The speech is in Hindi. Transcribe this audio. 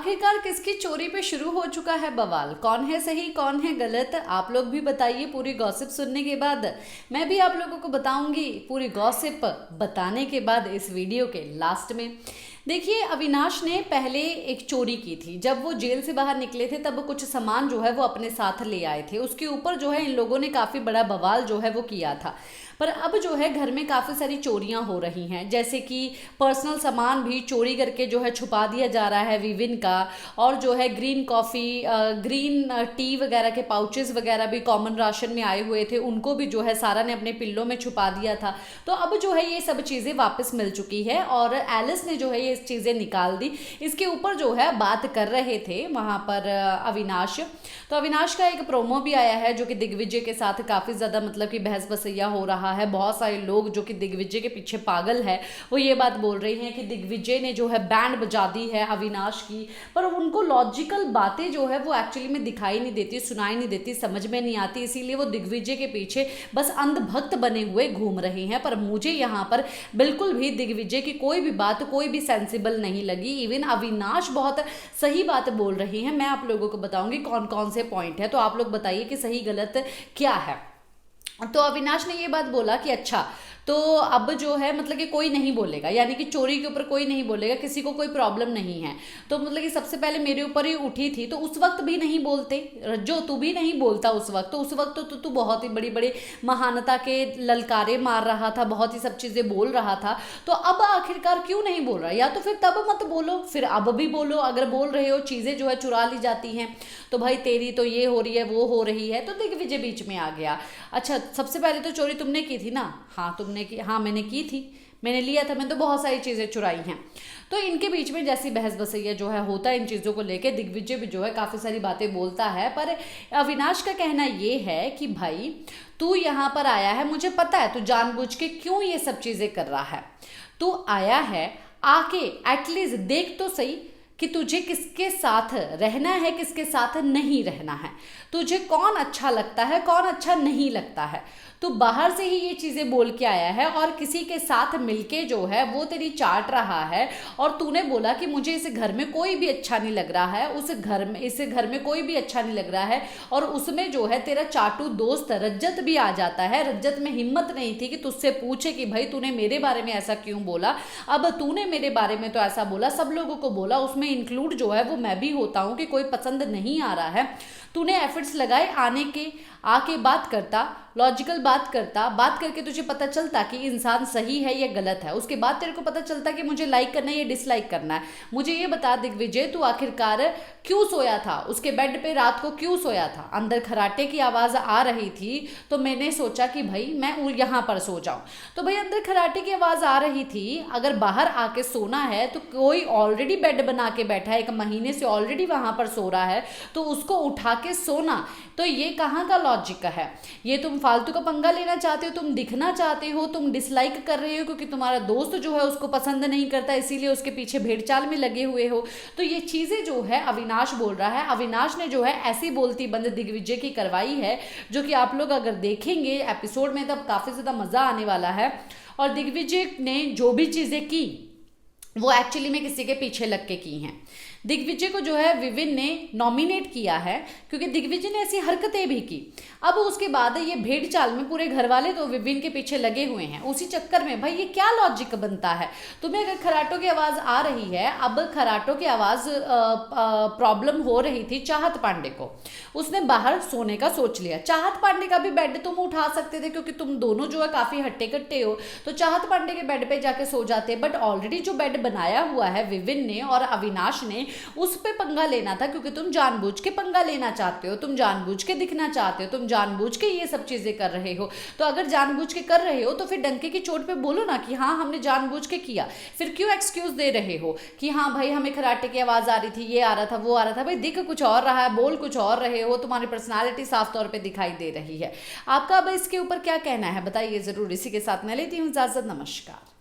आखिरकार किसकी चोरी पे शुरू हो चुका है बवाल। कौन है सही कौन है गलत, आप लोग भी बताइए। पूरी गॉसिप सुनने के बाद मैं भी आप लोगों को बताऊंगी पूरी गॉसिप बताने के बाद इस वीडियो के लास्ट में। देखिए, अविनाश ने पहले एक चोरी की थी। जब वो जेल से बाहर निकले थे तब कुछ सामान जो है वो अपने साथ ले आए थे। उसके ऊपर जो है इन लोगों ने काफ़ी बड़ा बवाल जो है वो किया था। पर अब जो है घर में काफ़ी सारी चोरियां हो रही हैं, जैसे कि पर्सनल सामान भी चोरी करके जो है छुपा दिया जा रहा है विविन का। और जो है ग्रीन कॉफ़ी, ग्रीन टी वगैरह के पाउचेस वगैरह भी कॉमन राशन में आए हुए थे, उनको भी जो है सारा ने अपने पिल्लों में छुपा दिया था। तो अब जो है ये सब चीज़ें वापस मिल चुकी है और एलिस ने जो है ये चीज़ें निकाल दी। इसके ऊपर जो है बात कर रहे थे वहाँ पर अविनाश। तो अविनाश का एक प्रोमो भी आया है जो कि दिग्विजय के साथ काफ़ी ज़्यादा मतलब कि बहस बसैया हो रहा है। बहुत सारे लोग जो कि दिग्विजय के पीछे पागल है वो ये बात बोल रही हैं कि दिग्विजय ने जो है बैंड बजा दी है अविनाश की। पर उनको लॉजिकल बातें जो है वो एक्चुअली में दिखाई नहीं देती, सुनाई नहीं देती, समझ में नहीं आती, इसीलिए वो दिग्विजय के पीछे बस अंधभक्त बने हुए घूम रहे हैं। पर मुझे यहाँ पर बिल्कुल भी दिग्विजय की कोई भी बात कोई भी सेंसिबल नहीं लगी। इवन अविनाश बहुत सही बात बोल रही हैं। मैं आप लोगों को बताऊंगी कौन कौन से पॉइंट है, तो आप लोग बताइए कि सही गलत क्या है। तो अविनाश ने ये बात बोला कि अच्छा, तो अब जो है मतलब कि कोई नहीं बोलेगा, यानी कि चोरी के ऊपर कोई नहीं बोलेगा, किसी को कोई प्रॉब्लम नहीं है। तो मतलब कि सबसे पहले मेरे ऊपर ही उठी थी, तो उस वक्त भी नहीं बोलते, जो तू भी नहीं बोलता उस वक्त। तो उस वक्त तो तू बहुत ही बड़ी बड़ी महानता के ललकारे मार रहा था, बहुत ही सब चीज़ें बोल रहा था। तो अब आखिरकार क्यों नहीं बोल रहा? या तो फिर तब मत बोलो, फिर अब भी बोलो। अगर बोल रहे हो चीज़ें जो है चुरा ली जाती हैं, तो भाई तेरी तो ये हो रही है वो हो रही है। तो दिग्विजय बीच में आ गया। अच्छा, सबसे पहले तो चोरी तुमने की थी ना? हाँ तुमने की, हाँ मैंने की थी, मैंने लिया था, मैंने तो बहुत सारी चीज़ें चुराई हैं। तो इनके बीच में जैसी बहस बसैया जो है होता है इन चीज़ों को लेके, दिग्विजय भी जो है काफ़ी सारी बातें बोलता है। पर अविनाश का कहना ये है कि भाई तू यहाँ पर आया है, मुझे पता है तू जानबूझ के क्यों ये सब चीज़ें कर रहा है। तू आया है, आके एटलीस्ट देख तो सही कि तुझे किसके साथ रहना है, किसके साथ नहीं रहना है, तुझे कौन अच्छा लगता है कौन अच्छा नहीं लगता है। तू बाहर से ही ये चीज़ें बोल के आया है और किसी के साथ मिलके जो है वो तेरी चाट रहा है। और तूने बोला कि मुझे इस घर में कोई भी अच्छा नहीं लग रहा है, इस घर में कोई भी अच्छा नहीं लग रहा है। और उसमें जो है तेरा चाटू दोस्त रज्जत भी आ जाता है। रज्जत में हिम्मत नहीं थी कि तुझसे पूछे कि भाई तूने मेरे बारे में ऐसा क्यों बोला। अब तूने मेरे बारे में तो ऐसा बोला, सब लोगों को बोला, उसमें इंक्लूड जो है वो मैं भी होता हूँ कि कोई पसंद नहीं आ रहा है। तूने एफर्ट्स लगाए आने के, आके बात करता, लॉजिकल बात करता, बात करके तुझे पता चलता कि इंसान सही है या गलत है। उसके बाद तेरे को पता चलता कि मुझे लाइक करना है या डिसलाइक करना है। मुझे ये बता दिग्विजय, तू आखिरकार क्यों सोया था? उसके बेड पे रात को क्यों सोया था? अंदर खराटे की आवाज़ आ रही थी तो मैंने सोचा कि भाई मैं यहाँ पर सो जाऊँ। तो भाई अंदर खराटे की आवाज़ आ रही थी, अगर बाहर आके सोना है तो कोई ऑलरेडी बेड बना के बैठा है, 1 महीने से ऑलरेडी वहाँ पर सो रहा है, तो उसको उठा के सोना, तो ये कहाँ का लॉजिक है? ये तुम फालतू का पंगा लेना चाहते हो, तुम दिखना चाहते हो, तुम डिसलाइक कर रहे हो क्योंकि तुम्हारा दोस्त जो है उसको पसंद नहीं करता, इसीलिए उसके पीछे भेड़चाल में लगे हुए हो। तो ये चीज़ें जो है अविनाश बोल रहा है। अविनाश ने जो है ऐसी बोलती बंद दिग्विजय की करवाई है, जो कि आप लोग अगर देखेंगे एपिसोड में तब काफ़ी ज़्यादा मज़ा आने वाला है। और दिग्विजय ने जो भी चीज़ें की वो एक्चुअली में किसी के पीछे लग के की हैं। दिग्विजय को जो है विविन ने नॉमिनेट किया है क्योंकि दिग्विजय ने ऐसी हरकतें भी की। अब उसके बाद ये भेड़ चाल में पूरे घर वाले तो विविन के पीछे लगे हुए हैं। उसी चक्कर में भाई ये क्या लॉजिक बनता है? तुम्हें अगर खराटों की आवाज़ आ रही है, अब खराटों की आवाज़ प्रॉब्लम हो रही थी चाहत पांडे को, उसने बाहर सोने का सोच लिया। चाहत पांडे का भी बेड तुम उठा सकते थे क्योंकि तुम दोनों जो है काफ़ी हट्टे कट्टे हो, तो चाहत पांडे के बेड पे जाके सो जाते। बट ऑलरेडी जो बेड बनाया हुआ है विविन ने और अविनाश ने, उस पे पंगा लेना था क्योंकि तुम जानबूझ के पंगा लेना चाहते हो, तुम जानबूझ के दिखना चाहते हो, तुम जानबूझ के ये सब चीजें कर रहे हो। तो अगर जानबूझ के कर रहे हो तो फिर डंके की चोट पे बोलो ना कि हाँ हमने जानबूझ के किया। फिर क्यों एक्सक्यूज दे रहे हो कि हाँ भाई हमें खराटे की आवाज आ रही थी, ये आ रहा था, वो आ रहा था? भाई दिख कुछ और रहा है, बोल कुछ और रहे हो, तुम्हारी पर्सनैलिटी साफ तौर पर दिखाई दे रही है। आपका अब इसके ऊपर क्या कहना है बताइए जरूर। इसी के साथ मैं लेती हूँ इजाजत, नमस्कार।